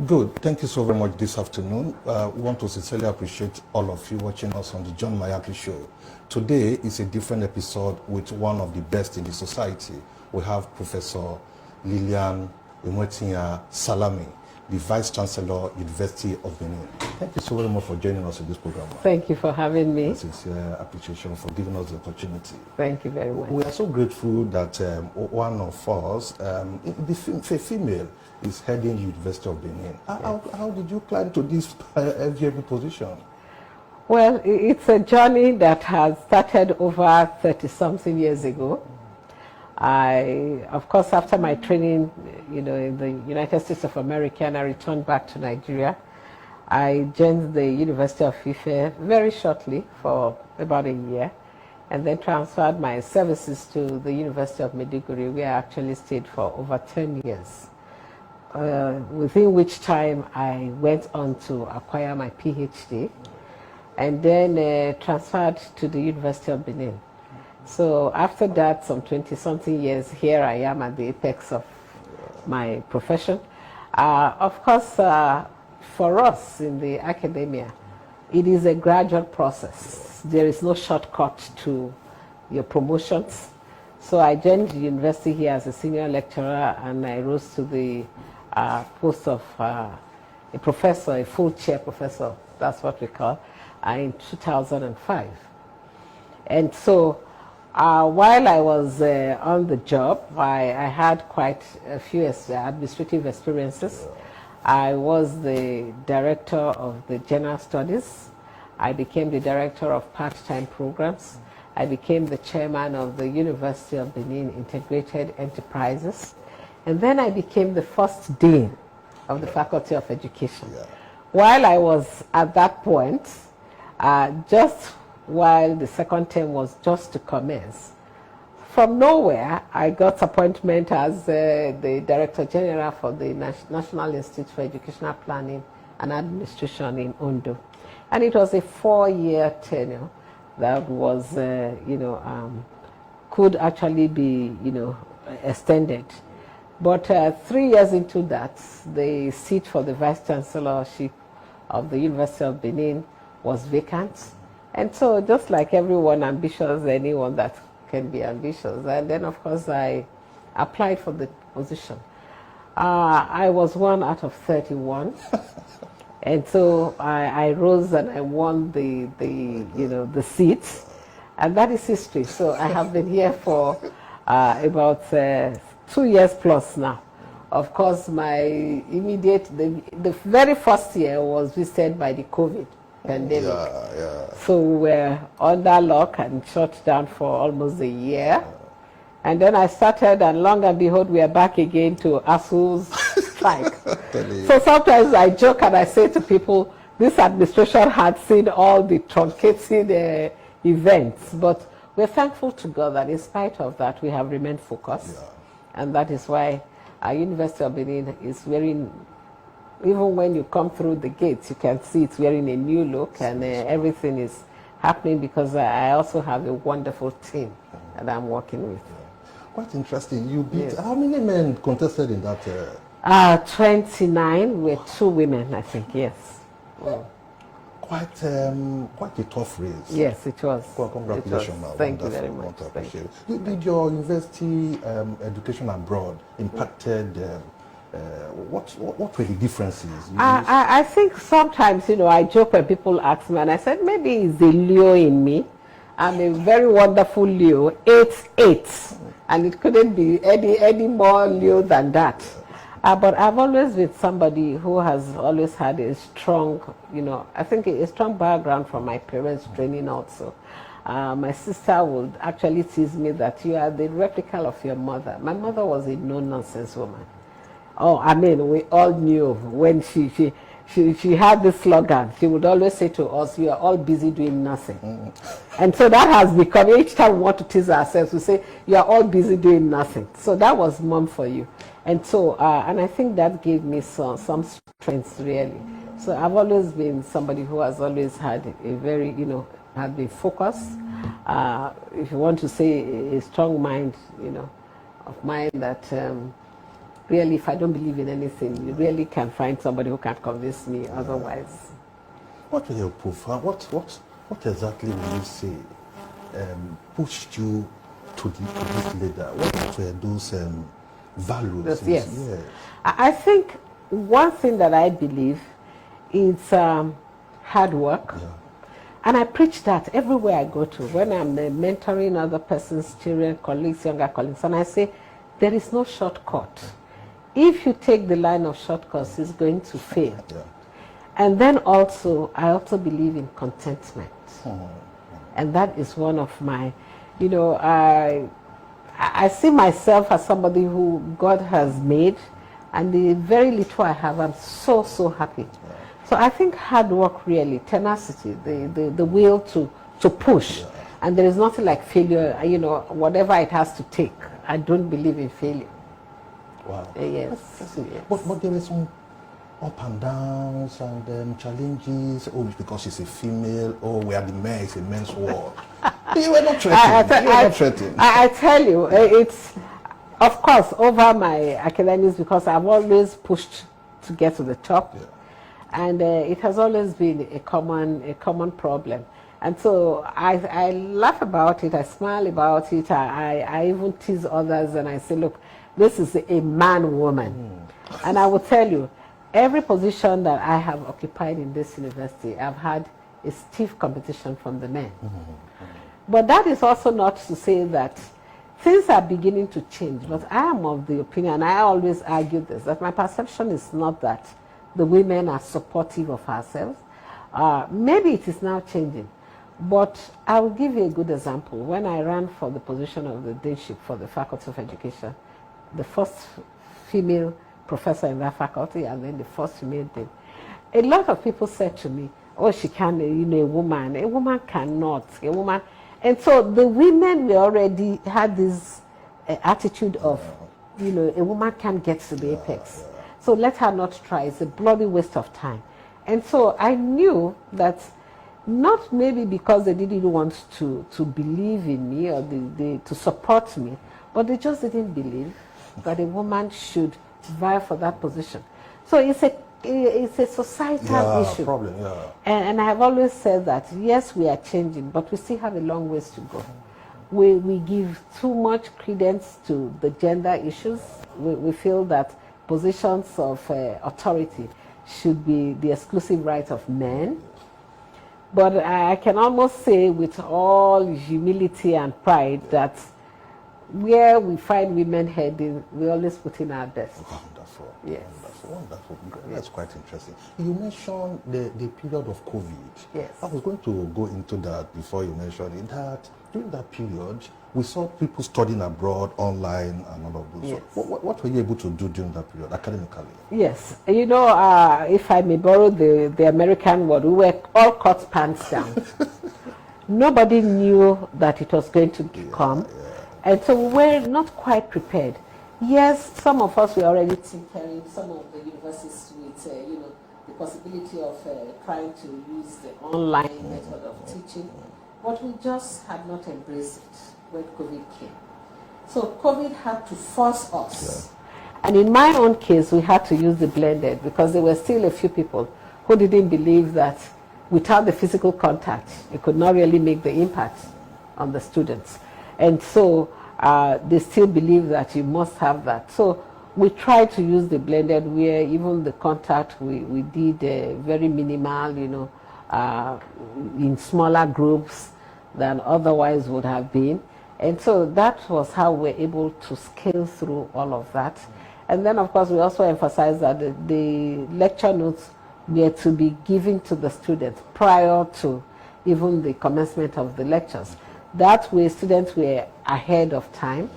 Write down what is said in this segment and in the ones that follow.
Good. Thank you so very much this afternoon. We want to sincerely appreciate all of you watching us on the John Mayaki Show. Today is a different episode with one of the best in the society. We have Professor Lilian Imuetinyan Salami, the Vice Chancellor, University of Benin. Thank you so very much for joining us in this program. Thank you for having me. Sincere appreciation for giving us the opportunity. Thank you very much. We are so grateful that one of us, the female, is heading University of Benin. How did you climb to this LGB position? Well, it's a journey that has started over 30-something years ago. Of course, after my training, in the United States of America, and I returned back to Nigeria, I joined the University of Ife very shortly for about a year, and then transferred my services to the University of Maiduguri, where I actually stayed for over 10 years. Within which time I went on to acquire my PhD, and then transferred to the University of Benin. So after that, some 20-something years, here I am at the apex of my profession. Of course, for us in the academia, it is a gradual process. There is no shortcut to your promotions. So I joined the university here as a senior lecturer, and I rose to the post of a professor, a full chair professor, that's what we call, in 2005. And so while I was on the job, I had quite a few administrative experiences. I was the director of the general studies. I became the director of part-time programs. I became the chairman of the University of Benin Integrated Enterprises. And then I became the first dean of the Faculty of Education. While I was at that point, just while the second term was just to commence, from nowhere, I got appointment as the Director General for the National Institute for Educational Planning and Administration in Ondo. And it was a 4-year tenure that was, could actually be, extended. But 3 years into that, the seat for the Vice Chancellorship of the University of Benin was vacant. And so just like everyone ambitious, anyone that can be ambitious. And then, of course, I applied for the position. I was one out of 31. And so I rose and I won the seat. And that is history. So I have been here for about 2 years plus now. Of course, my the very first year was visited by the COVID pandemic. So we were under lock and shut down for almost a year. And then I started, and long and behold, we are back again to ASU's strike. So sometimes I joke and I say to people, this administration had seen all the truncated events, but we're thankful to God that in spite of that, we have remained focused. And that is why our University of Benin is wearing, even when you come through the gates, you can see it's wearing a new look, and everything is happening because I also have a wonderful team that I'm working with. Quite interesting. You beat, how many men contested in that? 29 with 2 women, I think, yes. Quite a tough race. Yes, it was. Congratulations. Thank you very much. Did your university education abroad impacted, what were the differences? I think sometimes, I joke when people ask me, and I said, maybe it's the Leo in me. I'm a very wonderful Leo, 8'8", and it couldn't be any more Leo than that. But I've always been somebody who has always had a strong, I think a strong background from my parents' training also. My sister would actually tease me that you are the replica of your mother. My mother was a no-nonsense woman. Oh, I mean, we all knew when she had this slogan. She would always say to us, you are all busy doing nothing. And so that has become, each time we want to tease ourselves, we say, you are all busy doing nothing. So that was mom for you. And so, and I think that gave me some strength, really. So I've always been somebody who has always had a very, had been focused. If you want to say a strong mind, of mine that really, if I don't believe in anything, you really can find somebody who can convince me otherwise. What were your proof? What exactly will you say pushed you to this leader? What were those values? Yes. I think one thing that I believe is hard work. Yeah. And I preach that everywhere I go to, when I'm mentoring other persons, children, colleagues, younger colleagues, and I say, there is no shortcut. If you take the line of shortcuts, it's going to fail. Yeah. And then also, I also believe in contentment. And that is one of my, I see myself as somebody who God has made, and the very little I have, I'm so happy. Yeah. So I think hard work really, tenacity, the will to push. Yeah. And there is nothing like failure, whatever it has to take. I don't believe in failure. Wow. Yes. But there is some up and downs and challenges. Oh, it's because she's a female. Oh, we are the men. It's a men's world. You were not threatened. I tell you, it's, of course, over my academics, because I've always pushed to get to the top. Yeah. And it has always been a common problem. And so I laugh about it, I smile about it, I even tease others, and I say, look, this is a man-woman. And I will tell you, every position that I have occupied in this university, I've had a stiff competition from the men. But that is also not to say that things are beginning to change. But I am of the opinion, I always argue this, that my perception is not that the women are supportive of ourselves. Maybe it is now changing. But I will give you a good example. When I ran for the position of the deanship for the Faculty of Education, the first female professor in that faculty, and then the first female dean, a lot of people said to me, oh, she can, a woman cannot, a woman. And so the women we already had this attitude of, a woman can't get to the apex. So let her not try. It's a bloody waste of time. And so I knew that not maybe because they didn't want to believe in me or to support me, but they just didn't believe that a woman should vie for that position. So it's a societal issue. Problem, and I have always said that, yes, we are changing, but we still have a long ways to go. We give too much credence to the gender issues. We feel that positions of authority should be the exclusive right of men. But I can almost say with all humility and pride that where we find women heading, we always put in our best. Wonderful. Yes. Wonderful. That's quite interesting. You mentioned the period of COVID. Yes. I was going to go into that before you mentioned it, that during that period, we saw people studying abroad, online, and all of those. Yes. So what were you able to do during that period, academically? Yes. If I may borrow the American word, we were all caught pants down. Nobody knew that it was going to come. Yeah. And so we were not quite prepared. Yes, some of us were already tinkering, some of the universities with, the possibility of trying to use the online method of teaching, but we just had not embraced it when COVID came. So COVID had to force us. Yeah. And in my own case, we had to use the blended because there were still a few people who didn't believe that without the physical contact, it could not really make the impact on the students. And so they still believe that you must have that. So we tried to use the blended where even the contact we did very minimal, in smaller groups than otherwise would have been. And so that was how we were able to scale through all of that. And then, of course, we also emphasized that the lecture notes were to be given to the students prior to even the commencement of the lectures. That way, students were ahead of time.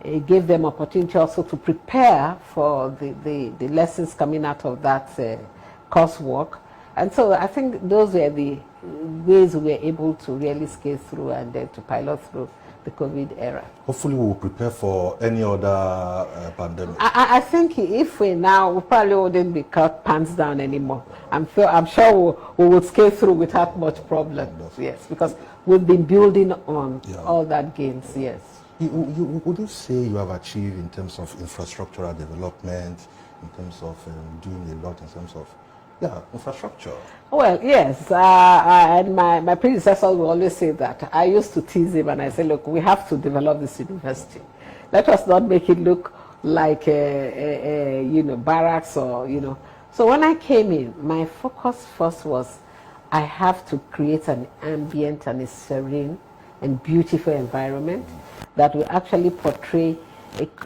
It gave them opportunity also to prepare for the lessons coming out of that coursework. And so I think those were the ways we were able to really scale through and then to pilot through the COVID era. Hopefully we will prepare for any other pandemic. I think if we probably wouldn't be caught pants down anymore. I'm sure we would scale through without much problem. Yes, because we've been building on all that gains, yes. Would you say you have achieved in terms of infrastructural development, in terms of doing a lot in terms of infrastructure? Well, yes, and my predecessor will always say that. I used to tease him and I say, look, we have to develop this university. Let us not make it look like barracks or. So when I came in, my focus first was I have to create an ambient and a serene and beautiful environment that will actually portray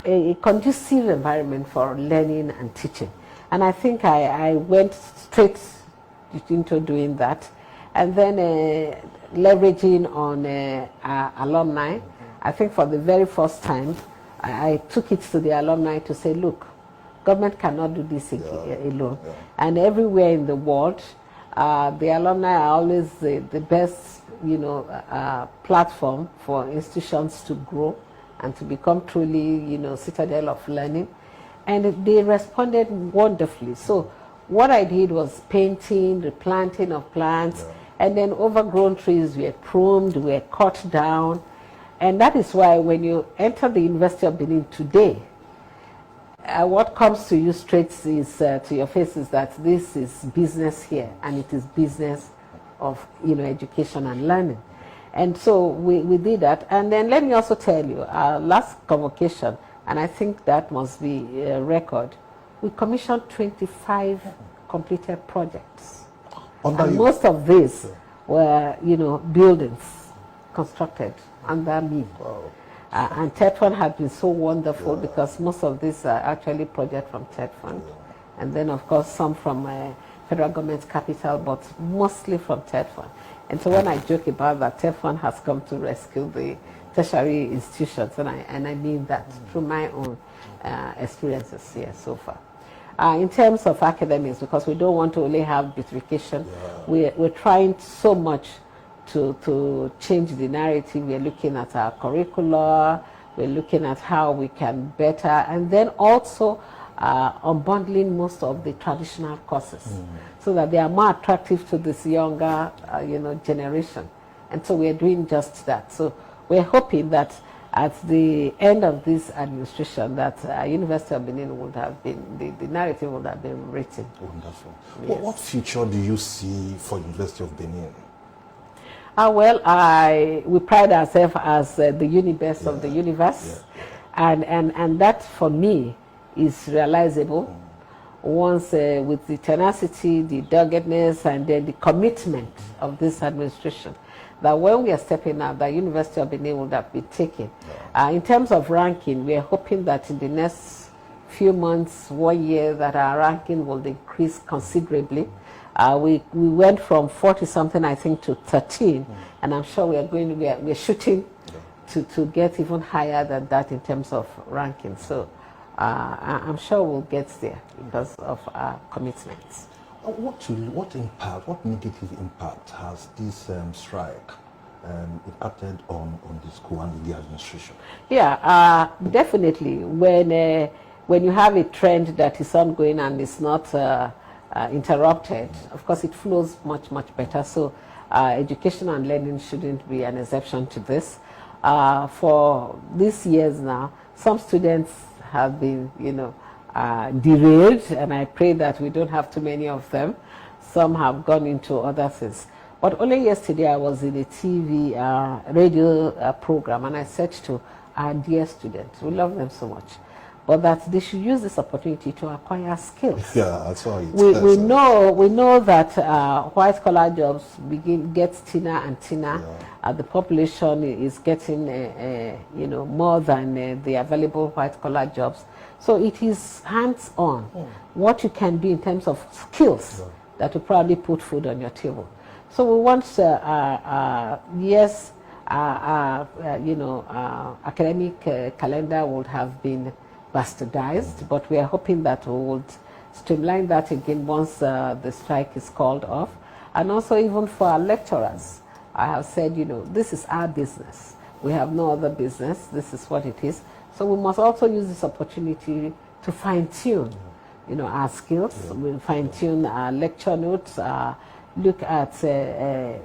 a conducive environment for learning and teaching. And I think I went straight into doing that. And then leveraging on alumni, I think for the very first time, I took it to the alumni to say, look, government cannot do this alone. Yeah. And everywhere in the world, the alumni are always the best, platform for institutions to grow and to become truly, citadel of learning. And they responded wonderfully. So what I did was painting, replanting of plants, and then overgrown trees were pruned, were cut down. And that is why when you enter the University of Benin today, what comes to you straight is to your face is that this is business here, and it is business of education and learning. And so we did that. And then let me also tell you, our last convocation, and I think that must be a record, we commissioned 25 completed projects. And most of these were, buildings constructed under me. Wow. And TED Fund has been so wonderful because most of these are actually projects from TED Fund. And then, of course, some from federal government capital, but mostly from TED Fund. And so when I joke about that, TED Fund has come to rescue the tertiary institutions, and I mean that through my own experiences here so far. In terms of academics, because we don't want to only have beautification, we're trying so much to change the narrative. We're looking at our curricula, we're looking at how we can better, and then also unbundling most of the traditional courses so that they are more attractive to this younger generation. And so we're doing just that. So we're hoping that at the end of this administration that University of Benin would have been, the narrative would have been written. Wonderful. Yes. What future do you see for University of Benin? We pride ourselves as the Unibest of the universe. And that for me is realizable once with the tenacity, the doggedness, and then the commitment of this administration, that when we are stepping out, the University of Benin would have been taken. In terms of ranking, we are hoping that in the next few months, 1 year, that our ranking will increase considerably. We went from 40-something, I think, to 13, and I'm sure we're shooting to get even higher than that in terms of ranking. So I'm sure we'll get there because of our commitments. What negative impact has this strike impacted on the school and the administration? Definitely. When you have a trend that is ongoing and is not interrupted, of course it flows much, much better. So education and learning shouldn't be an exception to this. For these years now, some students have been, derailed, and I pray that we don't have too many of them. Some have gone into other things. But only yesterday I was in a TV radio program, and I said to our dear students, we love them so much, but that they should use this opportunity to acquire skills. That's right. We know that white collar jobs get thinner and thinner. The population is getting more than the available white collar jobs. So it is hands on what you can do in terms of skills that will probably put food on your table. So we want academic calendar would have been bastardized, but we are hoping that we would streamline that again once the strike is called off. And also even for our lecturers, I have said, this is our business. We have no other business. This is what it is. So we must also use this opportunity to fine-tune, our skills. We'll fine-tune our lecture notes, look at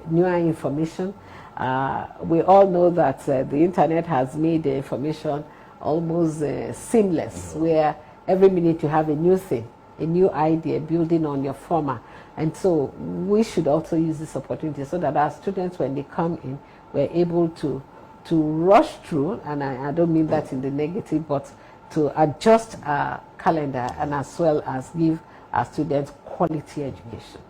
newer information, We all know that the internet has made information almost seamless, where every minute you have a new thing, a new idea building on your former. And so we should also use this opportunity so that our students, when they come in, we're able to rush through, and I don't mean that in the negative, but to adjust our calendar and as well as give our students quality education.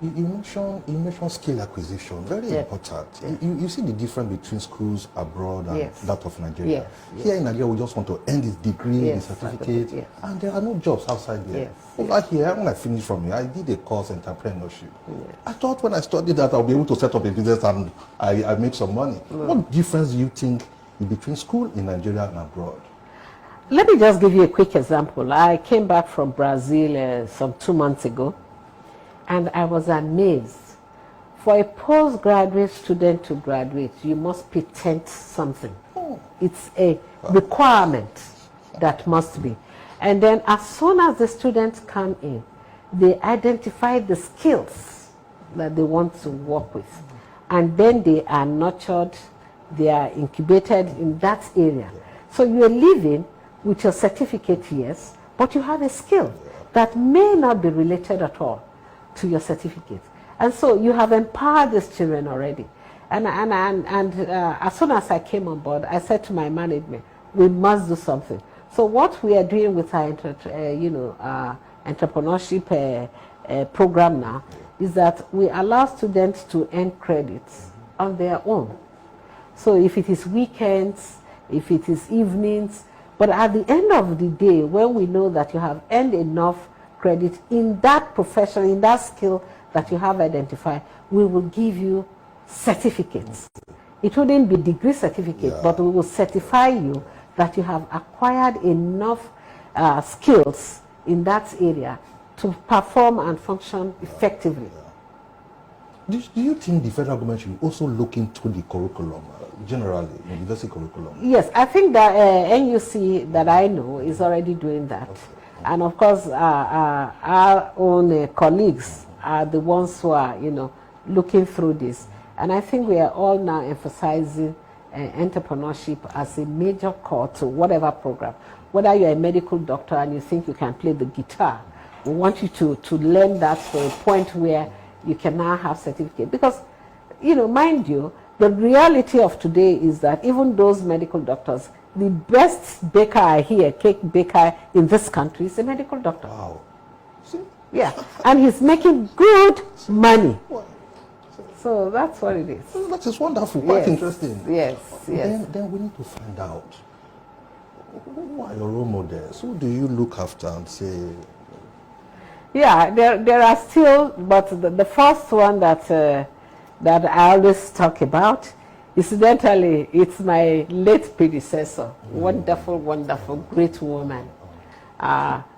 You mentioned skill acquisition, very important. You see the difference between schools abroad and that of Nigeria. Here in Nigeria, we just want to earn this degree, the certificate, and there are no jobs outside there. Over here, when I finished from here, I did a course entrepreneurship. I thought when I studied that, I'll be able to set up a business and I make some money. What difference do you think between school in Nigeria and abroad? Let me just give you a quick example. I came back from Brazil some 2 months ago, and I was amazed. For a postgraduate student to graduate, you must patent something. It's a requirement that must be. And then as soon as the students come in, they identify the skills that they want to work with. And then they are nurtured, they are incubated in that area. So you're leaving with your certificate, yes, but you have a skill that may not be related at all to your certificate. And so you have empowered these children already. And as soon as I came on board, I said to my management, we must do something. So what we are doing with our entrepreneurship program now is that we allow students to earn credits on their own. So if it is weekends, if it is evenings, but at the end of the day, when we know that you have earned enough credit in that profession, in that skill that you have identified, we will give you certificates. It wouldn't be degree certificate, but we will certify you that you have acquired enough skills in that area to perform and function effectively. Do you think the federal government should also look into the curriculum, generally, university curriculum? Yes, I think that NUC that I know is already doing that. And of course, our own colleagues are the ones who are, looking through this. And I think we are all now emphasizing entrepreneurship as a major core to whatever program. Whether you're a medical doctor and you think you can play the guitar, we want you to learn that to a point where you can now have certificate. Because, mind you, the reality of today is that even those medical doctors, the best baker I hear, cake baker in this country, is a medical doctor. Wow. See? Yeah, and he's making good money. So that's what it is. That is wonderful, quite interesting. Yes. Then we need to find out, who are your role models? Who do you look after and say? Yeah, there are still, but the first one that I always talk about, incidentally, it's my late predecessor, wonderful, great woman,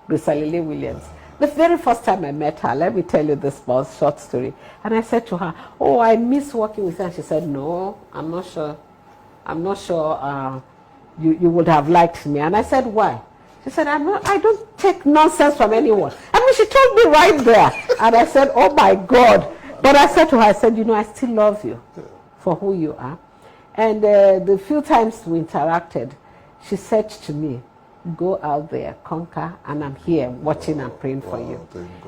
Lilian Williams. The very first time I met her, let me tell you this small short story. And I said to her, "Oh, I miss working with her." And she said, "No, I'm not sure you would have liked me." And I said, "Why?" She said, I don't take nonsense from anyone. I mean, she told me right there. And I said, "Oh my God." But I said to her, I said, "I still love you for who you are." And the few times we interacted, she said to me, "Go out there, conquer, and I'm here watching and praying for you."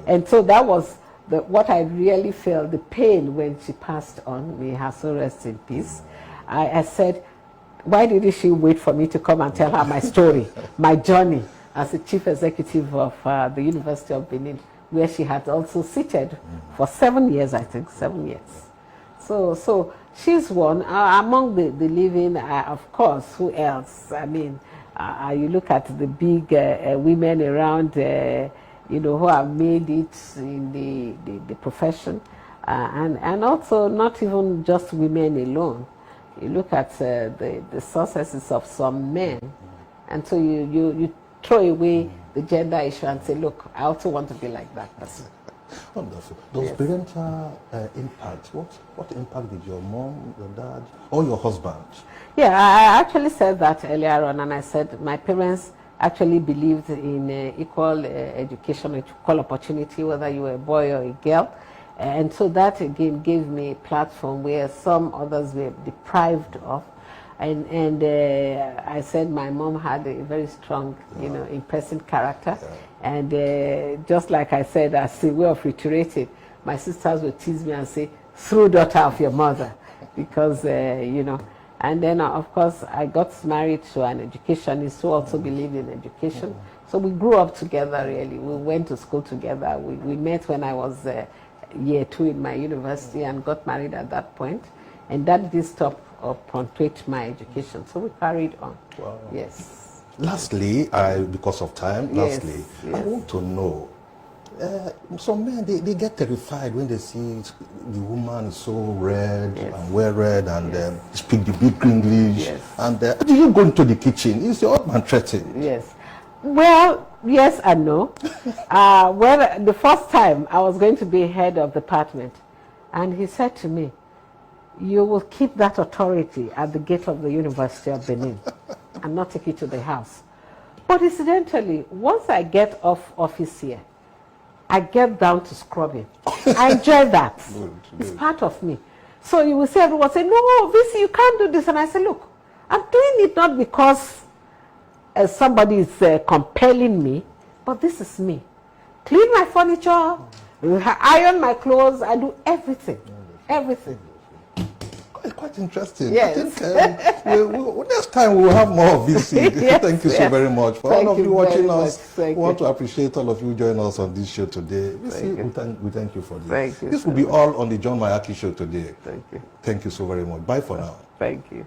And so that was what I really felt, the pain when she passed on. May her soul rest in peace. I said, why didn't she wait for me to come and tell her my story, my journey as the chief executive of the University of Benin, where she had also seated for 7 years, I think, 7 years. So she's one. Among the living, of course, who else? I mean, you look at the big women around, who have made it in the profession, and also not even just women alone. You look at the successes of some men, and so you throw away the gender issue and say, "Look, I also want to be like that person." Wonderful. Does parental impact, what impact did your mom, your dad, or your husband? Yeah, I actually said that earlier on, and I said my parents actually believed in equal education, equal opportunity, whether you were a boy or a girl. And so that again gave me a platform where some others were deprived of. And I said my mom had a very strong, impressive character. And just like I said, as a way of reiterating, my sisters would tease me and say, "Through daughter of your mother," because, And then, of course, I got married to an educationist who also believed in education. So we grew up together, really. We went to school together. We met when I was year 2 in my university and got married at that point. And that did stop or punctuate my education. So we carried on. Wow. Yes. Lastly, because of time, Yes. I want to know, some men, they get terrified when they see the woman is so red and well-read and speak the big English. Yes. And do you go into the kitchen? Is your husband threatened? Yes. Well, yes and no. Well, the first time I was going to be head of department, and he said to me, "You will keep that authority at the gate of the University of Benin and not take it to the house." But incidentally, once I get off office here, I get down to scrubbing. I enjoy that. It's part of me. So you will say, everyone say, "No, Visi, you can't do this." And I say, "Look, I'm doing it not because somebody is compelling me, but this is me. Clean my furniture, iron my clothes, I do everything. Everything." It's quite interesting. Yes. I think next time we'll have more of this. Yes, Thank you so very much. For Thank all of you you watching very us, much. we want to appreciate all of you joining us on this show today. We thank you for this. Thank you This will so be all on the John Mayaki show today. Thank you. Thank you so very much. Bye for now. Thank you.